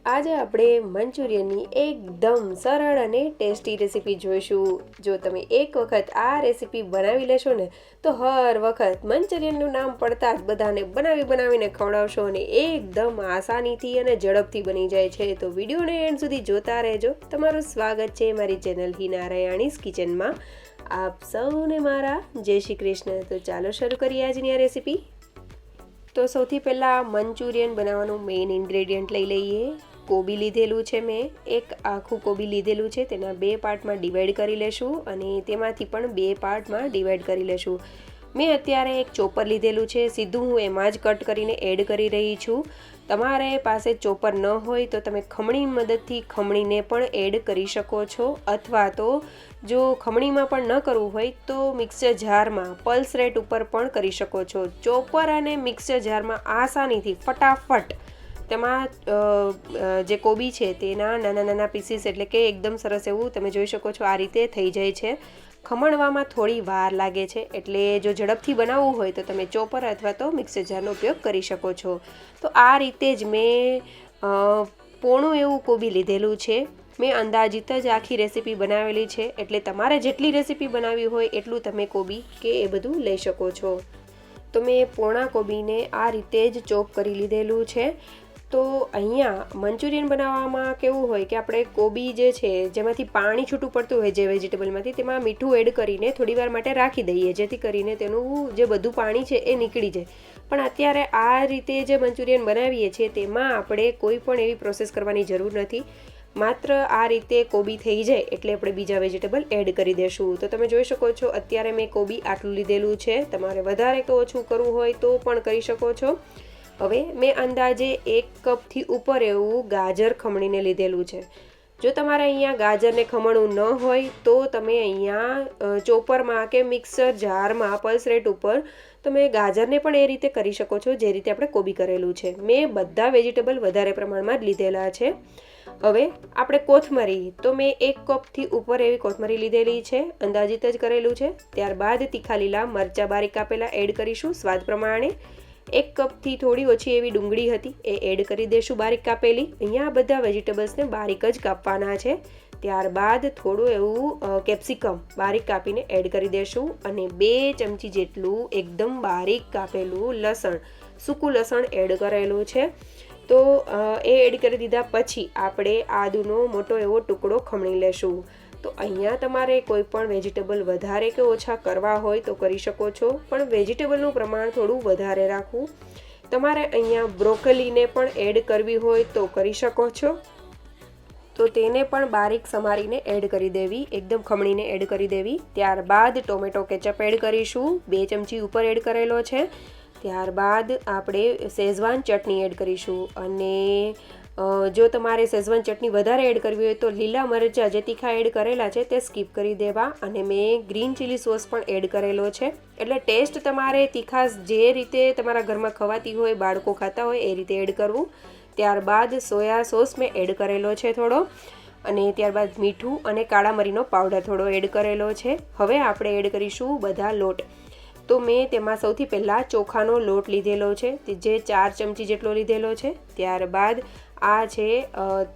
આજે આપણે મંચુરિયનની એકદમ સરળ અને ટેસ્ટી રેસીપી જોઈશું. જો તમે એક વખત આ રેસીપી બનાવી લેશો ને તો હર વખત મંચુરિયનનું નામ પડતા જ બધાને બનાવીને ખવડાવશો અને એકદમ આસાનીથી અને ઝડપથી બની જાય છે. તો વિડીયોને એન્ડ સુધી જોતા રહેજો. તમારું સ્વાગત છે મારી ચેનલ હિના રયાણીઝ કિચનમાં. આપ સૌને મારા જય શ્રી કૃષ્ણ. તો ચાલો શરૂ કરીએ આજની આ રેસીપી. તો સૌથી પહેલાં મંચુરિયન બનાવવાનું મેઇન ઇન્ગ્રેડિયન્ટ લઈ લઈએ. કોબી લીધેલું છે મેં, એક આખું કોબી લીધેલું છે, તેના 2 પાર્ટમાં ડિવાઈડ કરી લેશું અને તેમાંથી પણ 2 પાર્ટમાં ડિવાઈડ કરી લેશું. મેં અત્યારે એક ચોપર લીધેલું છે, સીધું હું એમાં જ કટ કરીને એડ કરી રહી છું. તમારે પાસે ચોપર ન હોય તો તમે ખમણી મદદથી ખમણીને પણ એડ કરી શકો છો, અથવા તો જો ખમણીમાં પણ ન કરવું હોય તો મિક્સર જારમાં પલ્સ રેટ ઉપર પણ કરી શકો છો. ચોપર અને મિક્સર જારમાં આસાનીથી ફટાફટ તેમાં જે કોબી છે તેના નાના નાના પીસીસ એટલે કે એકદમ સરસ એવું તમે જોઈ શકો છો આ રીતે થઈ જાય છે. ખમણવામાં થોડી વાર લાગે છે, એટલે જો ઝડપથી બનાવવું હોય તો તમે ચોપર અથવા તો મિક્સર જારનો ઉપયોગ કરી શકો છો. તો આ રીતે જ મેં પોણું એવું કોબી લીધેલું છે. મેં અંદાજિત જ આખી રેસીપી બનાવેલી છે, એટલે તમારે જેટલી રેસીપી બનાવવી હોય એટલું તમે કોબી કે એ બધું લઈ શકો છો. તો મેં પોણા કોબીને આ રીતે જ ચોપ કરી લીધેલું છે. તો અહીંયા મંચુરિયન બનાવવામાં કેવું હોય કે આપણે કોબી જે છે જેમાંથી પાણી છૂટું પડતું હોય જે વેજીટેબલમાંથી, તેમાં મીઠું એડ કરીને થોડીવાર માટે રાખી દઈએ, જેથી કરીને તેનું જે બધું પાણી છે એ નીકળી જાય. પણ અત્યારે આ રીતે જે મંચુરિયન બનાવીએ છીએ તેમાં આપણે કોઈ પણ એવી પ્રોસેસ કરવાની જરૂર નથી. માત્ર આ રીતે કોબી થઈ જાય એટલે આપણે બીજા વેજીટેબલ એડ કરી દઈશું. તો તમે જોઈ શકો છો અત્યારે મેં કોબી આટલું લીધેલું છે. તમારે વધારે કે ઓછું કરવું હોય તો પણ કરી શકો છો. હવે મેં અંદાજે 1 કપથી ઉપર એવું ગાજર ખમણીને લીધેલું છે. જો તમારે અહીંયા ગાજરને ખમણવું ન હોય તો તમે અહીંયા ચોપરમાં કે મિક્સર જારમાં પલ્સ રેટ ઉપર તમે ગાજરને પણ એ રીતે કરી શકો છો જે રીતે આપણે કોબી કરેલું છે. મેં બધા વેજીટેબલ વધારે પ્રમાણમાં જ લીધેલા છે. હવે આપણે કોથમરી, તો મેં 1 કપથી ઉપર એવી કોથમરી લીધેલી છે, અંદાજિત જ કરેલું છે. ત્યારબાદ તીખા લીલા મરચાં બારીક કાપેલા એડ કરીશું સ્વાદ પ્રમાણે. 1 કપથી થોડી ઓછી એવી ડુંગળી હતી એ એડ કરી દઈશું બારીક કાપેલી. અહીંયા આ બધા વેજીટેબલ્સને બારીક જ કાપવાના છે. ત્યારબાદ થોડું એવું કેપ્સિકમ બારીક કાપીને એડ કરી દઈશું અને 2 ચમચી જેટલું એકદમ બારીક કાપેલું લસણ, સૂકું લસણ એડ કરેલું છે. તો એ એડ કરી દીધા પછી આપણે આદુનો મોટો એવો ટુકડો ખમણી લેશું. તો અહીંયા તમારે કોઈ પણ વેજીટેબલ વધારે કે ઓછા કરવા હોય તો કરી શકો છો, પણ વેજીટેબલનું પ્રમાણ થોડું વધારે રાખવું. તમારે અહીંયા બ્રોકોલીને પણ એડ કરવી હોય તો કરી શકો છો. તો તેને પણ બારીક સમારીને એડ કરી દેવી, એકદમ ખમણીને એડ કરી દેવી. ત્યારબાદ ટોમેટો કેચઅપ એડ કરીશું, 2 ચમચી ઉપર એડ કરેલો છે. ત્યારબાદ આપણે શેઝવાન ચટણી એડ કરીશું અને જો તમારે શેઝવાન ચટણી વધારે એડ કરવી હોય તો લીલા મરચાં જે તીખા એડ કરેલા છે તે સ્કીપ કરી દેવા. અને મેં ગ્રીન ચીલી સોસ પણ એડ કરેલો છે. એટલે ટેસ્ટ તમારે તીખાશ જે રીતે તમારા ઘરમાં ખવાતી હોય, બાળકો ખાતા હોય એ રીતે એડ કરવું. ત્યારબાદ સોયા સોસ મેં એડ કરેલો છે થોડો, અને ત્યારબાદ મીઠું અને કાળા મરીનો પાવડર થોડો એડ કરેલો છે. હવે આપણે એડ કરીશું બધા લોટ. તો મેં તેમાં સૌથી પહેલાં ચોખાનો લોટ લીધેલો છે, જે 4 ચમચી જેટલો લીધેલો છે. ત્યારબાદ આ છે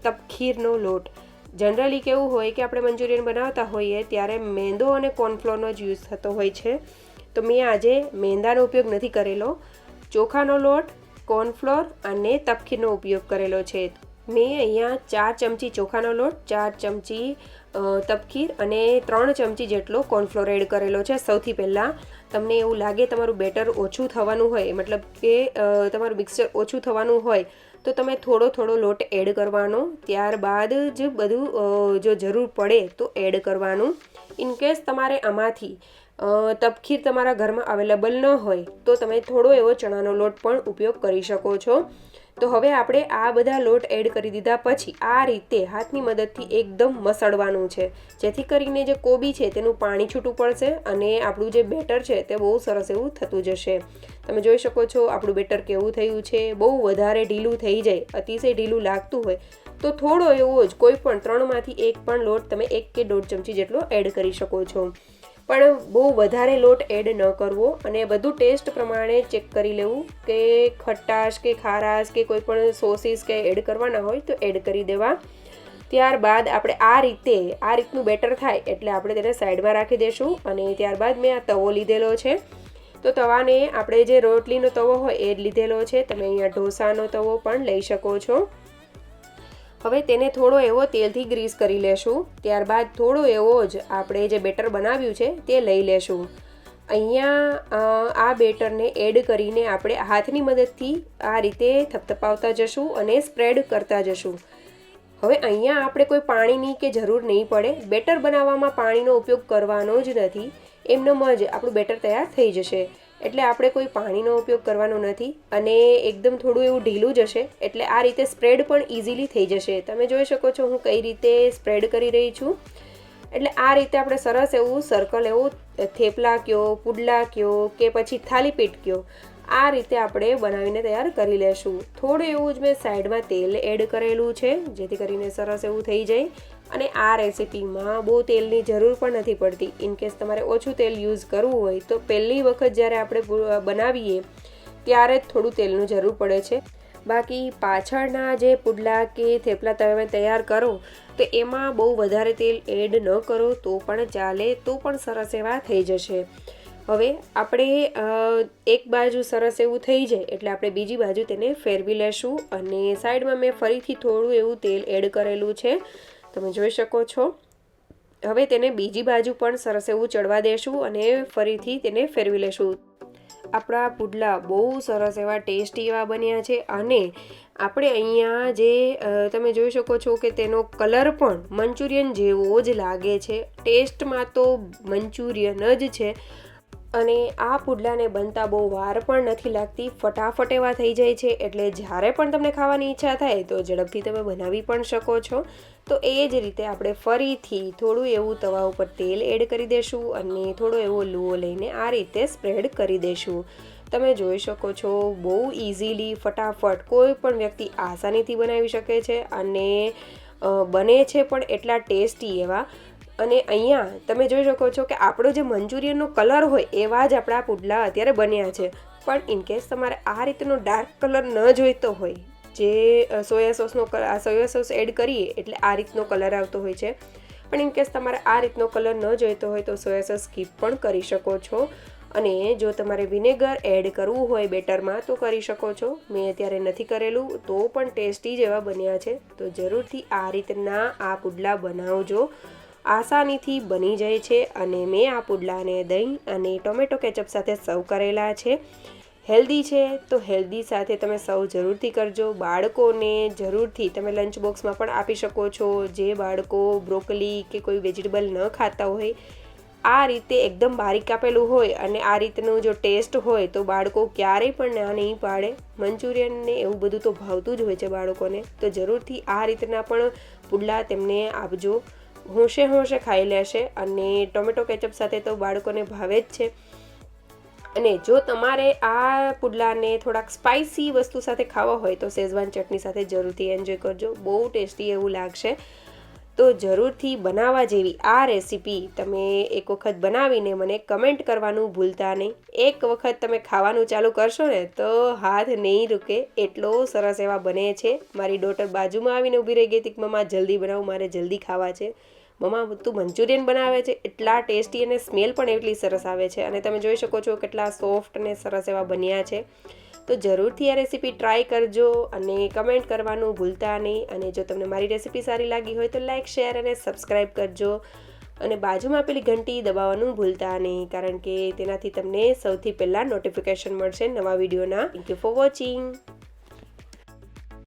તપખીરનો લોટ. જનરલી કેવું હોય કે આપણે મંચુરિયન બનાવતા હોઈએ ત્યારે મેંદો અને કોર્નફ્લોરનો જ યુઝ થતો હોય છે. તો મેં આજે મેંદાનો ઉપયોગ નથી કરેલો. ચોખાનો લોટ, કોર્નફ્લોર અને તપખીરનો ઉપયોગ કરેલો છે. મેં અહીંયા 4 ચમચી ચોખાનો લોટ, 4 ચમચી તપખીર અને 3 ચમચી જેટલો કોર્નફ્લોર એડ કરેલો છે. સૌથી પહેલાં તમને એવું લાગે તમારું બેટર ઓછું થવાનું હોય, મતલબ કે તમારું મિક્સર ઓછું થવાનું હોય તો તમે થોડો લોટ એડ કરવાનો. ત્યારબાદ જ બધું જો જરૂર પડે તો એડ કરવાનું. ઇનકેસ તમારે આમાંથી તપખીર તમારા ઘરમાં અવેલેબલ ન હોય તો તમે થોડો એવો ચણાનો લોટ પણ ઉપયોગ કરી શકો છો. તો હવે આપણે આ બધા લોટ એડ કરી દીધા પછી આ રીતે હાથની મદદથી એકદમ મસળવાનું છે, જેથી કરીને જે કોબી છે તેનું પાણી છૂટું પડશે અને આપણું જે બેટર છે તે બહુ સરસ એવું થતું જશે. તમે જોઈ શકો છો આપણું બેટર કેવું થયું છે. બહુ વધારે ઢીલું થઈ જાય, અતિશય ઢીલું લાગતું હોય તો થોડો એવો જ કોઈ પણ 3માંથી 1 પણ લોટ તમે 1 કે 1.5 ચમચી જેટલો એડ કરી શકો છો. પણ બહુ વધારે લોટ એડ ન કરવો અને બધું ટેસ્ટ પ્રમાણે ચેક કરી લેવું કે ખટાશ કે ખારાશ કે કોઈ પણ સોસીસ કે એડ કરવાના હોય તો એડ કરી દેવા. ત્યારબાદ આપણે આ રીતનું બેટર થાય એટલે આપણે તેને સાઈડમાં રાખી દઈશું. અને ત્યારબાદ મેં આ તવો લીધેલો છે, તો તવાને આપણે જે રોટલીનો તવો હોય એ જ લીધેલો છે. તમે અહીંયા ઢોસાનો તવો પણ લઈ શકો છો. હવે તેને થોડો એવો તેલથી ગ્રીસ કરી લેશું. ત્યારબાદ થોડો એવો જ આપણે જે બેટર બનાવ્યું છે તે લઈ લેશું. અહીંયા આ બેટરને એડ કરીને આપણે હાથની મદદથી આ રીતે થપથપાવતા જશું અને સ્પ્રેડ કરતા જશું. હવે અહીંયા આપણે કોઈ પાણીની કે જરૂર નહીં પડે. બેટર બનાવવામાં પાણીનો ઉપયોગ કરવાનો જ નથી. એમનેમ જ આપણું બેટર તૈયાર થઈ જશે. એટલે આપણે કોઈ પાણીનો ઉપયોગ કરવાનો નથી અને એકદમ થોડું એવું ઢીલું જ હશે. એટલે આ રીતે સ્પ્રેડ પણ ઇઝીલી થઈ જશે. તમે જોઈ શકો છો હું કઈ રીતે સ્પ્રેડ કરી રહી છું. એટલે આ રીતે આપણે સરસ એવું સર્કલ એવું થેપલા કયો, પુડલા કયો કે પછી થાલીપીઠ કયો, આ રીતે આપણે બનાવીને તૈયાર કરી લેશું. થોડું એવું જ મેં સાઈડમાં તેલ એડ કરેલું છે જેથી કરીને સરસ એવું થઈ જાય. અને આ રેસીપીમાં બહુ તેલની જરૂર પણ નથી પડતી. ઇનકેસ તમારે ઓછું તેલ યુઝ કરવું હોય તો પહેલી વખત જ્યારે આપણે બનાવીએ ત્યારે જ થોડું તેલનું જરૂર પડે છે. બાકી પાછળના જે પુડલા કે થેપલા તમે તૈયાર કરો તો એમાં બહુ વધારે તેલ એડ ન કરો તો પણ ચાલે, તો પણ સરસ એવા થઈ જશે. હવે આપણે એક બાજુ સરસ એવું થઈ જાય એટલે આપણે બીજી બાજુ તેને ફેરવી લેશું. અને સાઈડમાં મેં ફરીથી થોડું એવું તેલ એડ કરેલું છે, તમે જોઈ શકો છો. હવે તેને બીજી બાજુ પણ સરસ એવું ચડવા દેશું અને ફરીથી તેને ફેરવી લેશું. આપણા પુડલા બહુ સરસ એવા ટેસ્ટી એવા બન્યા છે. અને આપણે અહીંયા જે તમે જોઈ શકો છો કે તેનો કલર પણ મંચુરિયન જેવો જ લાગે છે. ટેસ્ટમાં તો મંચુરિયન જ છે. અને આ પુડલાને બનતા બહુ વાર પણ નથી લાગતી, ફટાફટ એવા થઈ જાય છે. એટલે જ્યારે પણ તમને ખાવાની ઈચ્છા થાય તો ઝડપથી તમે બનાવી પણ શકો છો. તો એ જ રીતે આપણે ફરીથી થોડું એવું તવા ઉપર તેલ એડ કરી દઈશું અને થોડો એવો લુઓ લઈને આ રીતે સ્પ્રેડ કરી દઈશું. તમે જોઈ શકો છો બહુ ઇઝીલી ફટાફટ કોઈ પણ વ્યક્તિ આસાનીથી બનાવી શકે છે અને બને છે પણ એટલા ટેસ્ટી એવા. અને અહીંયા તમે જોઈ શકો છો કે આપણો જે મંચુરિયનનો કલર હોય એવા જ આપણા પુડલા અત્યારે બન્યા છે. પણ ઇનકેસ તમારે આ રીતનો ડાર્ક કલર ન જોઈતો હોય, જે સોયા સોસ એડ કરીએ એટલે આ રીતનો કલર આવતો હોય છે. પણ ઇનકેસ તમારે આ રીતનો કલર ન જોઈતો હોય તો સોયા સોસ સ્કીપ પણ કરી શકો છો. અને જો તમારે વિનેગર એડ કરવું હોય બેટરમાં તો કરી શકો છો. મેં અત્યારે નથી કરેલું તો પણ ટેસ્ટી જેવા બન્યા છે. તો જરૂરથી આ રીતના આ પુડલા બનાવજો. આસાનીથી બની જાય છે. અને મેં આ પુડલાને દહીં અને ટોમેટો કેચઅપ સાથે સર્વ કરેલા છે. હેલ્ધી છે તો હેલ્ધી સાથે તમે સર્વ જરૂરથી કરજો. બાળકોને જરૂરથી તમે લંચ બોક્સમાં પણ આપી શકો છો. જે બાળકો બ્રોકલી કે કોઈ વેજીટેબલ ન ખાતા હોય, આ રીતે એકદમ બારીક કાપેલું હોય અને આ રીતનું જો ટેસ્ટ હોય તો બાળકો ક્યારેય પણ ના નહીં પાડે. મંચુરિયનને એવું બધું તો ભાવતું જ હોય છે બાળકોને. તો જરૂરથી આ રીતના પણ પુડલા તેમને આપજો. હોંશે ખાઈ લેશે. અને ટોમેટો કેચઅપ સાથે તો બાળકોને ભાવે જ છે. અને જો તમારે આ પુડલાને થોડાક સ્પાઇસી વસ્તુ સાથે ખાવા હોય તો શેઝવાન ચટણી સાથે જરૂરથી એન્જોય કરજો. બહુ ટેસ્ટી એવું લાગશે. તો જરૂરથી બનાવવા જેવી આ રેસીપી તમે એક વખત બનાવીને મને કમેન્ટ કરવાનું ભૂલતા નહીં. એક વખત તમે ખાવાનું ચાલુ કરશો ને તો હાથ નહીં રૂકે, એટલો સરસ એવા બને છે. મારી ડોટર બાજુમાં આવીને ઊભી રહી ગઈ હતી કે મમ્મા જલ્દી બનાવું, મારે જલ્દી ખાવા છે. મમ્મા તું મંચુરિયન બનાવે છે, એટલા ટેસ્ટી અને સ્મેલ પણ એટલી સરસ આવે છે. અને તમે જોઈ શકો છો કેટલા સોફ્ટ અને સરસ એવા બન્યા છે. તો જરૂરથી આ રેસીપી ટ્રાય કરજો અને કમેન્ટ કરવાનું ભૂલતા નહીં. અને જો તમને મારી રેસીપી સારી લાગી હોય તો લાઇક, શેર અને સબસ્ક્રાઈબ કરજો. અને બાજુમાં પેલી ઘંટી દબાવવાનું ભૂલતા નહીં, કારણ કે તેનાથી તમને સૌથી પહેલાં નોટિફિકેશન મળશે નવા વિડીયોના. Thank you for watching.